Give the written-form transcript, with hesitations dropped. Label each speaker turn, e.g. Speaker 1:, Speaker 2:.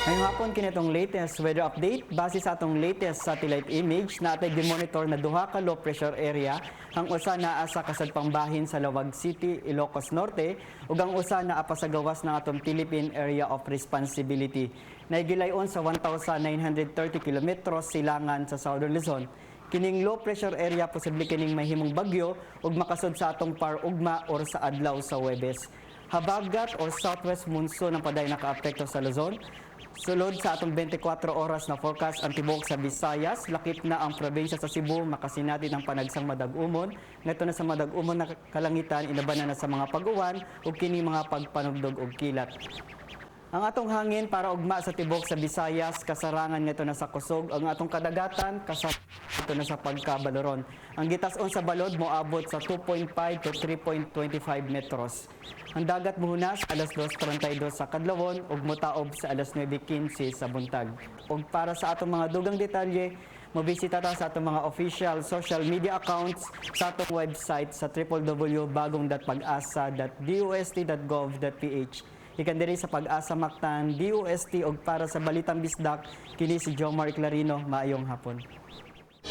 Speaker 1: Ngayong hapon kinitong latest weather update base sa atong latest satellite image na atay gimonitor na duha ka low pressure area ang usa naa sa kasadpang bahin sa Lawag City, Ilocos Norte ug ang usa naa pa sa gawas ng atong Philippine Area of Responsibility. Naigilayon sa 1,930 kilometros silangan sa Southern Luzon. Kining low pressure area posible kining mahimong bagyo ug makasud sa atong par-ugma or sa adlaw sa Huwebes. Habagat or southwest monsoon ang paday nakaapekto sa Luzon. Sulod sa atong 24 oras na forecast ang tibok sa Visayas, lakip na ang probinsya sa Cebu, makasinati ng panagsang madag-umon. Ngadto na sa madag-umon na kalangitan, inabanan na sa mga pag-uwan ug kini mga pagpanugdog ug kilat. Ang atong hangin para ugma sa tibok sa Visayas, kasarangan ngadto na sa kusog, ang atong kadagatan kasarangan na sa pagkabaloron. Ang gitas-on sa balod moabot sa 2.5 to 3.25 metros. Ang dagat muhunas alas 2:32 sa kadlawon ug motaob sa alas 9:15 sa buntag. Ug para sa atong mga dugang detalye, mobisita ta sa atong mga official social media accounts sa atong website sa www.pagasa.dust.gov.ph. Ikan diri sa Pag-asa Mactan, DOST ug para sa Balitang Bisdak, kini si Jomar Clarino. Maayong hapon.